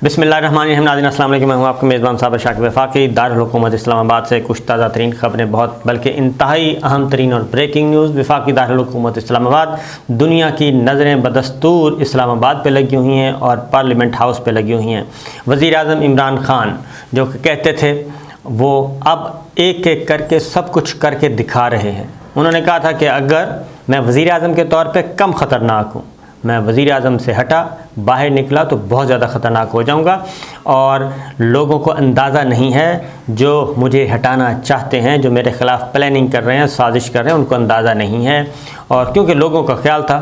बिस्मिल्लाहिर्रहमानिर्रहीम। नाज़रीन अस्सलाम वालेकुम। मैं हूं आपका मेज़बान साबिर शाकिर वफाकी दारुल हुकूमत इस्लामाबाद से कुछ ताज़ा तरीन खबरें, बहुत बल्कि इंतहाई अहम तरीन और ब्रेकिंग न्यूज़। वफाकी दारुल हुकूमत इस्लामाबाद दुनिया की नज़रें बदस्तूर इस्लामाबाद पे लगी हुई हैं और पार्लियामेंट हाउस पे लगी हुई हैं। वज़ीर आज़म इमरान खान जो कहते थे वो अब एक एक करके सब कुछ करके दिखा रहे हैं। उन्होंने कहा था कि अगर मैं वज़ीर आज़म के तौर पे कम ख़तरनाक हूँ, मैं वज़ीर आज़म से हटा बाहर निकला तो बहुत ज़्यादा ख़तरनाक हो जाऊंगा और लोगों को अंदाज़ा नहीं है जो मुझे हटाना चाहते हैं, जो मेरे ख़िलाफ़ प्लानिंग कर रहे हैं, साजिश कर रहे हैं, उनको अंदाज़ा नहीं है। और क्योंकि लोगों का ख्याल था,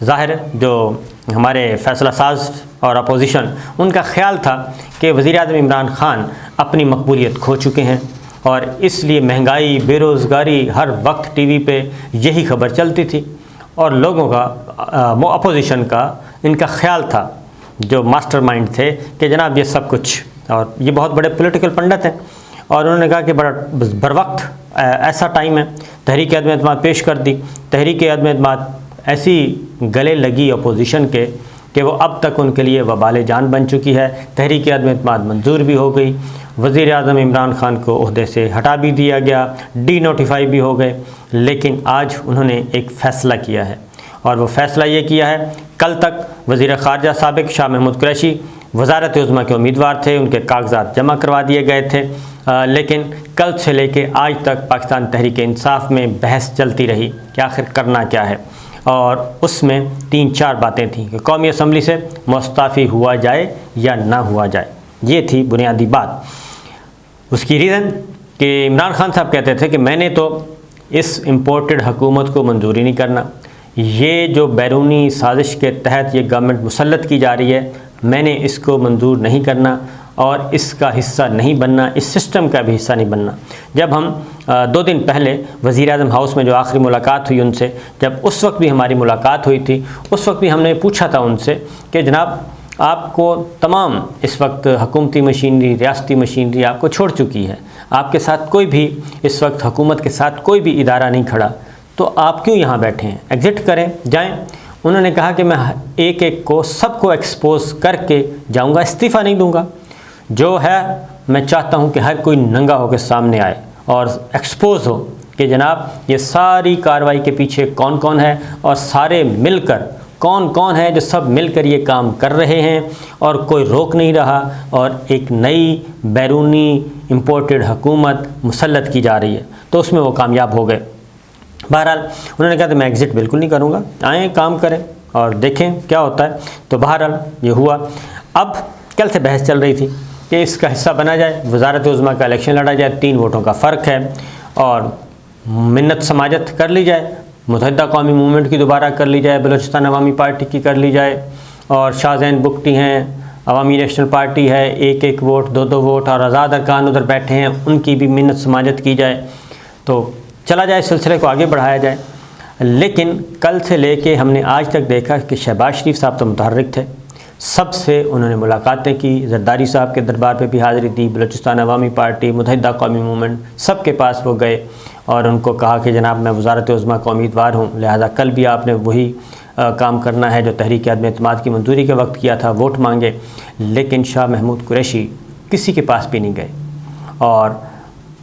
ज़ाहिर जो हमारे फ़ैसला साज और अपोजिशन, उनका ख्याल था कि वज़ीर आज़म इमरान खान अपनी मकबूलियत खो चुके हैं और इसलिए महंगाई, बेरोज़गारी, हर वक्त टीवी पे यही खबर चलती थी और लोगों का अपोजिशन का इनका ख्याल था, जो मास्टरमाइंड थे, कि जनाब ये सब कुछ, और ये बहुत बड़े पॉलिटिकल पंडित हैं, और उन्होंने कहा कि बड़ा बर वक्त ऐसा टाइम है, तहरीक अदम एतमाद पेश कर दी। तहरीक अदम एतमाद ऐसी गले लगी अपोजिशन के कि वो अब तक उनके लिए वबाल जान बन चुकी है। तहरीक अदम एतमाद मंजूर भी हो गई, वज़ीर आज़म इमरान खान को ओहदे से हटा भी दिया गया, डी नोटिफाई भी हो गए। लेकिन आज उन्होंने एक फ़ैसला किया है और वो फ़ैसला ये किया है, कल तक वज़ीर ख़ारजा साबिक़ शाह महमूद कुरैशी वज़ारत उज़्मा के उम्मीदवार थे, उनके कागजात जमा करवा दिए गए थे, लेकिन कल से लेके आज तक पाकिस्तान तहरीक इंसाफ में बहस चलती रही कि आखिर करना क्या है। और उसमें 3-4 बातें थीं कि कौमी असम्बली से मुस्तफ़ी हुआ जाए या ना हुआ जाए। ये थी बुनियादी बात। उसकी रीज़न कि इमरान खान साहब कहते थे कि मैंने तो इस इम्पोर्टेड हुकूमत को मंजूरी नहीं करना, ये जो बैरूनी साजिश के तहत ये गवर्नमेंट मुसल्लत की जा रही है, मैंने इसको मंजूर नहीं करना और इसका हिस्सा नहीं बनना, इस सिस्टम का भी हिस्सा नहीं बनना। जब हम 2 दिन पहले वज़ीर आज़म हाउस में जो आखिरी मुलाकात हुई उनसे, जब उस वक्त भी हमारी मुलाकात हुई थी, उस वक्त भी हमने पूछा था उनसे कि जनाब आपको तमाम इस वक्त हुकूमती मशीनरी, रियासती मशीनरी आपको छोड़ चुकी है, आपके साथ कोई भी इस वक्त हुकूमत के साथ कोई भी इदारा नहीं खड़ा, तो आप क्यों यहाँ बैठे हैं, एग्ज़िट करें, जाएं। उन्होंने कहा कि मैं एक एक को सबको एक्सपोज़ करके जाऊँगा, इस्तीफ़ा नहीं दूँगा। जो है मैं चाहता हूँ कि हर कोई नंगा होकर सामने आए और एक्सपोज़ हो कि जनाब ये सारी कार्रवाई के पीछे कौन कौन है और सारे मिलकर कौन कौन है जो सब मिलकर ये काम कर रहे हैं और कोई रोक नहीं रहा और एक नई बैरूनी इम्पोर्टेड हुकूमत मुसल्लत की जा रही है। तो उसमें वो कामयाब हो गए। बहरहाल उन्होंने कहा कि मैं एग्ज़िट बिल्कुल नहीं करूँगा, आएँ काम करें और देखें क्या होता है। तो बहरहाल ये हुआ। अब कल से बहस चल रही थी कि इसका हिस्सा बना जाए, वज़ारत उज़्मा का इलेक्शन लड़ा जाए, 3 वोटों का फ़र्क है और मिन्नत समाजत कर ली जाए, मुत्तहिदा कौमी मूवमेंट की दोबारा कर ली जाए, बलूचिस्तान अवामी पार्टी की कर ली जाए, और शाहजैन बुगटी हैं, अवामी नेशनल पार्टी है, 1-1 वोट, 2-2 वोट, और आज़ाद अरकान उधर बैठे हैं, उनकी भी मिन्नत समाजत की जाए, तो चला जाए, सिलसिले को आगे बढ़ाया जाए। लेकिन कल से लेके हमने आज तक देखा कि शहबाज शरीफ साहब तो मुतहर्रिक थे, सबसे उन्होंने मुलाकातें की, जरदारी साहब के दरबार पे भी हाज़िरी दी, बलूचिस्तान अवामी पार्टी, मुत्तहिदा कौमी मूवमेंट, सब के पास वो गए और उनको कहा कि जनाब मैं वज़ारत उज़्मा का उम्मीदवार हूँ, लिहाजा कल भी आपने वही काम करना है जो तहरीक अदम एतमाद की मंजूरी के वक्त किया था, वोट मांगे। लेकिन शाह महमूद कुरैशी किसी के पास भी नहीं गए और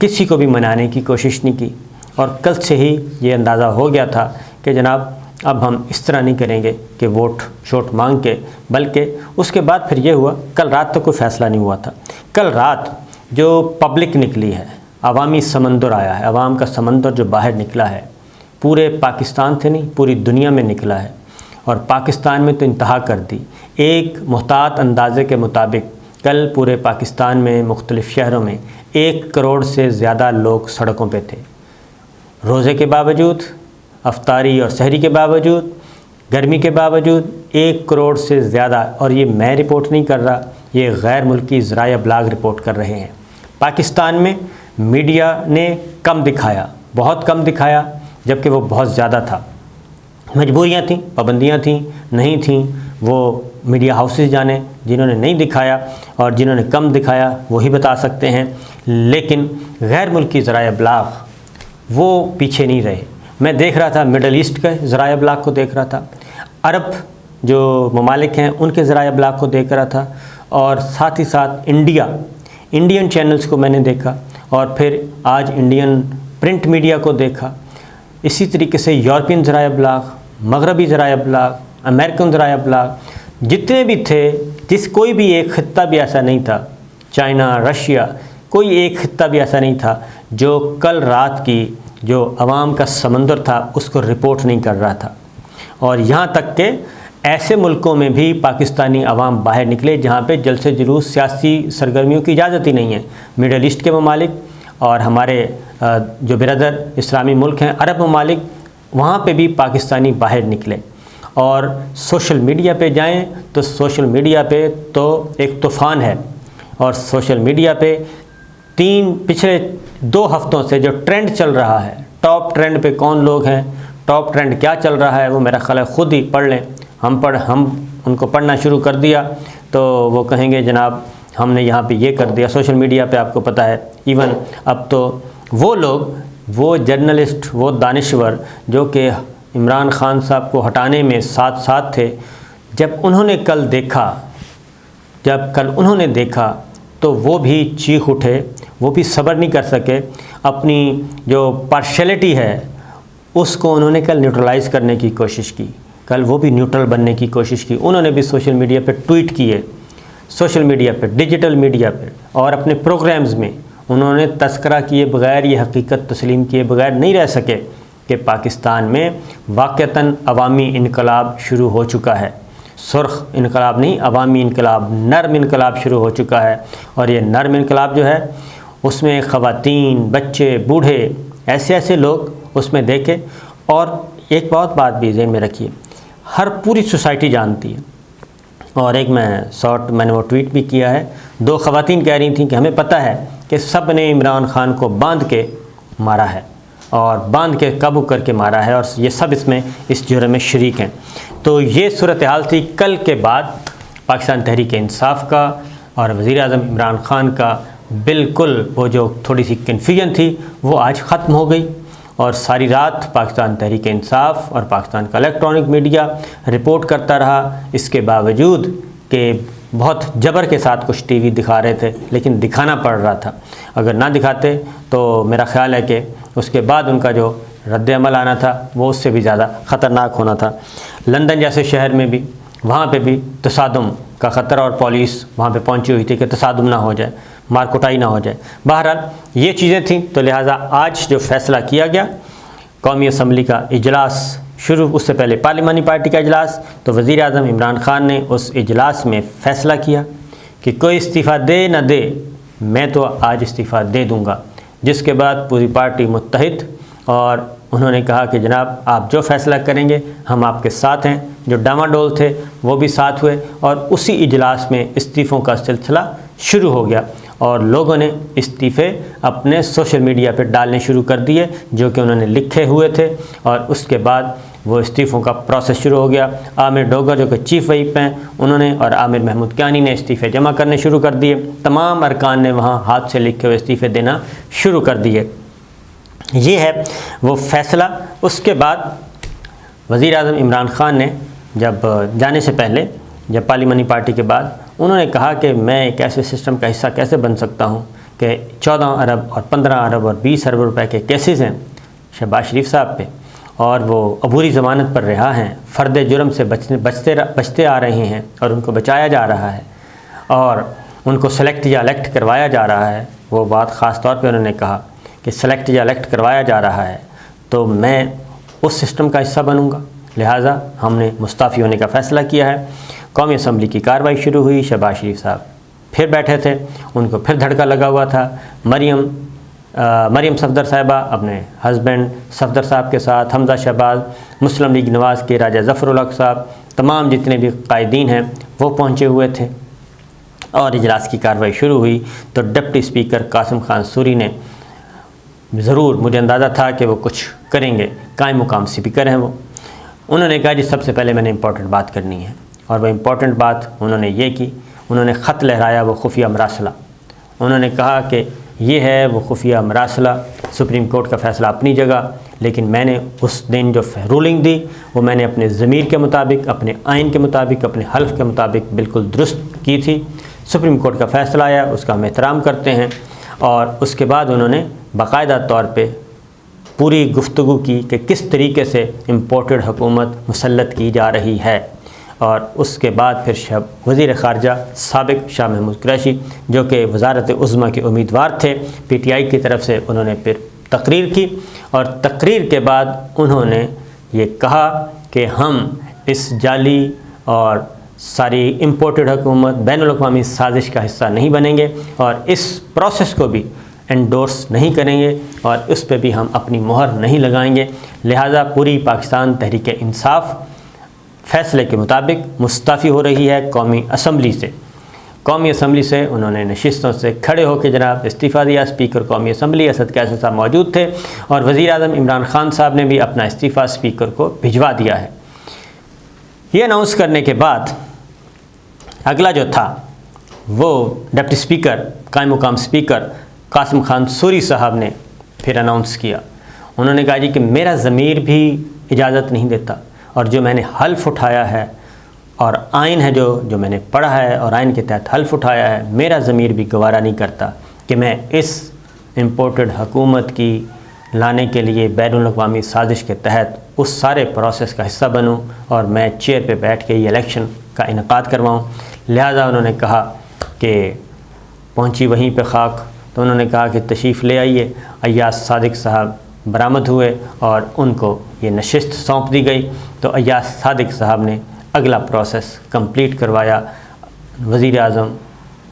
किसी को भी मनाने की कोशिश नहीं की। और कल से ही ये अंदाज़ा हो गया था कि जनाब अब हम इस तरह नहीं करेंगे कि वोट शोट मांग के, बल्कि उसके बाद फिर ये हुआ, कल रात तक कोई फ़ैसला नहीं हुआ था। कल रात जो पब्लिक निकली है, अवामी समंदर आया है, अवाम का समंदर जो बाहर निकला है, पूरे पाकिस्तान से नहीं पूरी दुनिया में निकला है और पाकिस्तान में तो इंतहा कर दी। एक मुहतात अंदाज़े के मुताबिक कल पूरे पाकिस्तान में मुख्तलिफ़ शहरों में 1 करोड़ से ज़्यादा लोग सड़कों पे थे। रोज़े के बावजूद, अफ्तारी और सहरी के बावजूद, गर्मी के बावजूद 1 करोड़ से ज़्यादा, और ये मैं रिपोर्ट नहीं कर रहा, ये गैर मुल्की ज़राए अबलाग रिपोर्ट कर रहे हैं। पाकिस्तान में मीडिया ने कम दिखाया, बहुत कम दिखाया, जबकि वो बहुत ज़्यादा था। मजबूरियाँ थीं, पाबंदियाँ थीं, नहीं थीं, वो मीडिया हाउसेस जाने, जिन्होंने नहीं दिखाया और जिन्होंने कम दिखाया वही बता सकते हैं। लेकिन गैर मुल्की ज़राए अबलाग वो पीछे नहीं रहे। मैं देख रहा था मिडल ईस्ट के ज़राए अबलाग को देख रहा था, अरब जो ममालिक हैं उनके ज़राए अबलाग को देख रहा था, और साथ ही साथ इंडियन चैनल्स को मैंने देखा, और फिर आज इंडियन प्रिंट मीडिया को देखा। इसी तरीके से यूरोपियन ज़राया अबलाग, मगरबी ज़राया अबलाग, अमेरिकन ज़राया अबलाग, जितने भी थे, कोई भी एक ख़ित्ता भी ऐसा नहीं था, चाइना, रशिया, कोई एक ख़ित्ता भी ऐसा नहीं था जो कल रात की जो अवाम का समंदर था उसको रिपोर्ट नहीं कर रहा था। और यहाँ तक कि ऐसे मुल्कों में भी पाकिस्तानी अवाम बाहर निकले जहाँ पे जलसे जुलूस, सियासी सरगर्मियों की इजाज़त ही नहीं है। मिडल ईस्ट के ममालिक और हमारे जो बिरादर इस्लामी मुल्क हैं, अरब ममालिक, वहाँ पे भी पाकिस्तानी बाहर निकले। और सोशल मीडिया पे जाएं तो सोशल मीडिया पे तो एक तूफ़ान है। और सोशल मीडिया पे पिछले 2 हफ्तों से जो ट्रेंड चल रहा है, टॉप ट्रेंड पे कौन लोग हैं, टॉप ट्रेंड क्या चल रहा है, वो मेरा ख्याल है ख़ुद ही पढ़ लें। हम उनको पढ़ना शुरू कर दिया तो वो कहेंगे जनाब हमने यहाँ पे ये कर दिया। सोशल मीडिया पे आपको पता है, इवन अब तो वो लोग, वो जर्नलिस्ट, वो दानिश्वर जो कि इमरान खान साहब को हटाने में साथ थे, जब कल उन्होंने देखा तो वो भी चीख उठे, वो भी सब्र नहीं कर सके। अपनी जो पार्शलिटी है उसको उन्होंने कल न्यूट्रलाइज़ करने की कोशिश की, कल वो भी न्यूट्रल बनने की कोशिश की। उन्होंने भी सोशल मीडिया पे ट्वीट किए, सोशल मीडिया पे, डिजिटल मीडिया पे, और अपने प्रोग्राम्स में उन्होंने तस्करा किए बगैर, ये हकीकत तस्लीम किए बगैर नहीं रह सके कि पाकिस्तान में वाक़तन अवामी इनकलाब शुरू हो चुका है। सुर्ख इनकलाब नहीं, अवामी इनकलाब, नर्म इनकलाब शुरू हो चुका है। और ये नर्म इनकलाब जो है उसमें ख़वातीन, बच्चे, बूढ़े, ऐसे लोग उसमें देखे। और एक बहुत बात भी ज़हन में रखिए, पूरी सोसाइटी जानती है। और एक मैंने वो ट्वीट भी किया है, 2 ख़वातीन कह रही थी कि हमें पता है कि सब ने इमरान खान को बांध के मारा है और बांध के काबू करके मारा है, और ये सब इस जुर्म में शरीक हैं। तो ये सूरत हाल थी। कल के बाद पाकिस्तान तहरीक इंसाफ का और वज़ीर आज़म इमरान खान का बिल्कुल वो जो थोड़ी सी कन्फ्यूजन थी वो आज ख़त्म हो गई। और सारी रात पाकिस्तान तहरीक इंसाफ और पाकिस्तान का इलेक्ट्रॉनिक मीडिया रिपोर्ट करता रहा, इसके बावजूद कि बहुत जबर के साथ कुछ टीवी दिखा रहे थे, लेकिन दिखाना पड़ रहा था। अगर ना दिखाते तो मेरा ख़्याल है कि उसके बाद उनका जो रद्द-ए-अमल आना था वो उससे भी ज़्यादा ख़तरनाक होना था। लंदन जैसे शहर में भी, वहाँ पे भी तसादुम का ख़तरा, और पुलिस वहाँ पे पहुँची हुई थी कि तसादुम ना हो जाए, मार कुटाई ना हो जाए। बहरहाल ये चीज़ें थीं, तो लिहाजा आज जो फ़ैसला किया गया, कौमी असम्बली का इजलास शुरू, उससे पहले पार्लिमानी पार्टी का इजलास, तो वज़ीर आज़म इमरान खान ने उस इजलास में फ़ैसला किया कि कोई इस्तीफ़ा दे न दे, मैं तो आज इस्तीफ़ा दे दूँगा। जिसके बाद पूरी पार्टी मुत्तहिद, और उन्होंने कहा कि जनाब आप जो फ़ैसला करेंगे हम आपके साथ हैं। जो डामाडोल थे वो भी साथ हुए, और उसी इजलास में इस्तीफ़ों का सिलसिला शुरू हो गया, और लोगों ने इस्तीफ़े अपने सोशल मीडिया पर डालने शुरू कर दिए जो कि उन्होंने लिखे हुए थे। और उसके बाद वो इस्तीफ़ों का प्रोसेस शुरू हो गया। आमिर डोगर जो कि चीफ़ व्हिप हैं, उन्होंने, और आमिर महमूद क्यानी ने इस्तीफ़े जमा करने शुरू कर दिए। तमाम अरकान ने वहाँ हाथ से लिखे हुए इस्तीफ़े देना शुरू कर दिए। ये है वो फ़ैसला। उसके बाद वज़ीर आज़म इमरान खान ने जब जाने से पहले, जब पार्लिमानी पार्टी के बाद, उन्होंने कहा कि मैं एक ऐसे सिस्टम का हिस्सा कैसे बन सकता हूँ कि 14 अरब और 15 अरब और 20 अरब रुपए के केसेस हैं शहबाज शरीफ साहब पे, और वो अबूरी ज़मानत पर रिहा हैं, फ़र्द जुर्म से बचते आ रहे हैं, और उनको बचाया जा रहा है, और उनको सेलेक्ट या इलेक्ट करवाया जा रहा है। वो बात ख़ास तौर पे उन्होंने कहा कि सेलेक्ट या इलेक्ट करवाया जा रहा है, तो मैं उस सिस्टम का हिस्सा बनूँगा। लिहाजा हमने मुस्ताफ़ी होने का फ़ैसला किया है। कौमी असम्बली की कार्रवाई शुरू हुई। शहबाज शरीफ साहब फिर बैठे थे, उनको फिर धड़का लगा हुआ था। मरियम सफदर साहिबा अपने हस्बैंड सफदर साहब के साथ, हमजा शहबाज, मुस्लिम लीग नवाज़ के राजा ज़फ़रुल हक साहब, तमाम जितने भी कायदीन हैं वो पहुँचे हुए थे, और इजलास की कार्रवाई शुरू हुई। तो डिप्टी स्पीकर कासिम खान सूरी ने, ज़रूर मुझे अंदाज़ा था कि वो कुछ करेंगे, कायम मुकाम स्पीकर हैं वो, उन्होंने कहा जी सबसे पहले मैंने इम्पोर्टेंट बात करनी है। और वह इम्पोर्टेंट बात उन्होंने ये की, उन्होंने ख़त लहराया वो खुफिया मरासला। उन्होंने कहा कि ये है वो खुफिया मरासला, सुप्रीम कोर्ट का फ़ैसला अपनी जगह, लेकिन मैंने उस दिन जो रूलिंग दी वो मैंने अपने ज़मीर के मुताबिक, अपने आइन के मुताबिक, अपने हल्फ के मुताबिक बिल्कुल दुरुस्त की थी। सुप्रीम कोर्ट का फ़ैसला आया, उसका हम एहतराम करते हैं। और उसके बाद उन्होंने बाकायदा तौर पे पूरी गुफ्तगू की कि किस तरीके से इम्पोर्टेड हुकूमत मुसल्लत की जा रही है। और उसके बाद फिर वज़ीर ख़ारजा साबिक़ शाह महमूद कुरैशी, जो कि वज़ारत उज़्मा के उम्मीदवार थे PTI की तरफ से, उन्होंने फिर तकरीर की। और तकरीर के बाद उन्होंने ये कहा कि हम इस जाली और सारी इम्पोर्टेड हुकूमत बैनुल-अक़वामी साजिश का हिस्सा नहीं बनेंगे और इस प्रोसेस को भी एंडोर्स नहीं करेंगे और उस पर भी हम अपनी मोहर नहीं लगाएंगे। लिहाजा पूरी पाकिस्तान तहरीक इंसाफ फ़ैसले के मुताबिक मुस्तफ़ी हो रही है कौमी असम्बली से। कौमी असम्बली से उन्होंने नशिस्तों से खड़े होकर जनाब इस्तीफ़ा दिया। स्पीकर कौमी असम्बली असद कैसर साहब मौजूद थे और वज़ीर आज़म इमरान ख़ान साहब ने भी अपना इस्तीफ़ा स्पीकर को भिजवा दिया है। ये अनाउंस करने के बाद अगला जो था वो डिप्टी स्पीकर कायम मुकाम स्पीकर कासिम खान सूरी साहब ने फिर अनाउंस किया। उन्होंने कहा जी कि मेरा ज़मीर भी इजाज़त नहीं देता और जो मैंने हल्फ उठाया है और आइन है जो मैंने पढ़ा है और आइन के तहत हल्फ उठाया है, मेरा ज़मीर भी गवारा नहीं करता कि मैं इस इम्पोर्टेड हुकूमत की लाने के लिए बैनुल-अक़वामी साजिश के तहत उस सारे प्रोसेस का हिस्सा बनूं और मैं चेयर पे बैठ के ये इलेक्शन का इनकाद करवाऊं। लिहाजा उन्होंने कहा कि पहुंची वहीं पे खाक, तो उन्होंने कहा कि तशरीफ़ ले आइए। अय्याज सादिक साहब बरामद हुए और उनको ये नशिस्त सौंप दी गई। तो अय्याज सादिक साहब ने अगला प्रोसेस कंप्लीट करवाया वज़ीर आज़म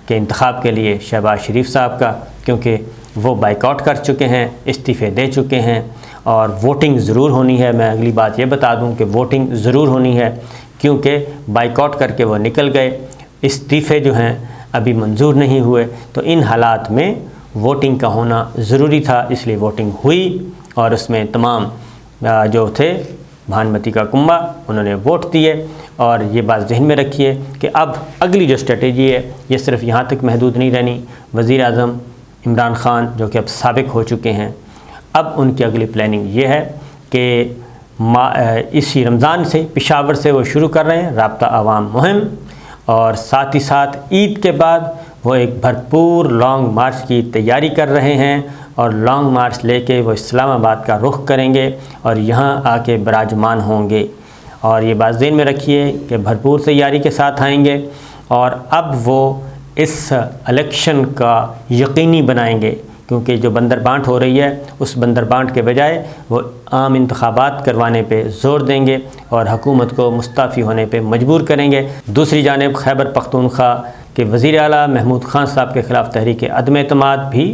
के इंतखाब के लिए शहबाज शरीफ साहब का, क्योंकि वो बाइकआउट कर चुके हैं, इस्तीफ़े दे चुके हैं और वोटिंग ज़रूर होनी है। मैं अगली बात ये बता दूं कि वोटिंग ज़रूर होनी है, क्योंकि बाइकआउट करके वो निकल गए, इस्तीफ़े जो हैं अभी मंजूर नहीं हुए। तो इन हालात में वोटिंग का होना ज़रूरी था, इसलिए वोटिंग हुई और उसमें तमाम जो थे भानुमती का कुंबा उन्होंने वोट दिए। और ये बात जहन में रखिए कि अब अगली जो स्ट्रेटजी है ये सिर्फ यहाँ तक महदूद नहीं रहनी। वज़ीर आज़म इमरान ख़ान जो कि अब साबिक़ हो चुके हैं, अब उनकी अगली प्लानिंग ये है कि इसी रमज़ान से पेशावर से वो शुरू कर रहे हैं राब्ता आवाम मुहिम, और साथ ही साथ ईद के बाद वो एक भरपूर लॉन्ग मार्च की तैयारी कर रहे हैं और लॉन्ग मार्च लेके वो इस्लामाबाद का रुख करेंगे और यहाँ आके विराजमान होंगे। और ये बात ज़हन में रखिए कि भरपूर तैयारी के साथ आएंगे और अब वो इस इलेक्शन का यकीनी बनाएंगे, क्योंकि जो बंदर बांट हो रही है उस बंदर बांट के बजाय वो आम इंतखाबात करवाने पे ज़ोर देंगे और हुकूमत को मुस्तफ़ी होने पे मजबूर करेंगे। दूसरी जानिब खैबर पख्तूनख्वा के वज़ीर आला महमूद ख़ान साहब के ख़िलाफ़ तहरीक अदम एतमाद भी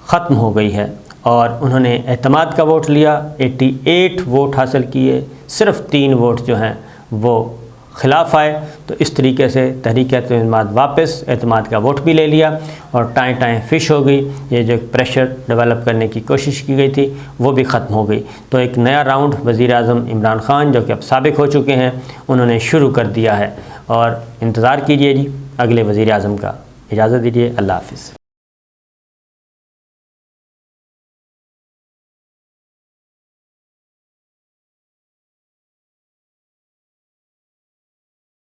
ख़त्म हो गई है और उन्होंने एतमाद का वोट लिया, 88 वोट हासिल किए, सिर्फ़ 3 वोट जो हैं वो ख़िलाफ़ आए। तो इस तरीके से तहरीक एतमाद वापस एतमाद का वोट भी ले लिया और टाएं फ़िश हो गई। ये जो प्रेशर डेवलप करने की कोशिश की गई थी वो भी ख़त्म हो गई। तो एक नया राउंड वज़ीर आज़म इमरान ख़ान जो कि अब साबिक़ हो चुके हैं उन्होंने शुरू कर दिया है और इंतज़ार कीजिए जी अगले वज़ीर आज़म का। इजाज़त दीजिए, अल्लाह हाफ़िज़।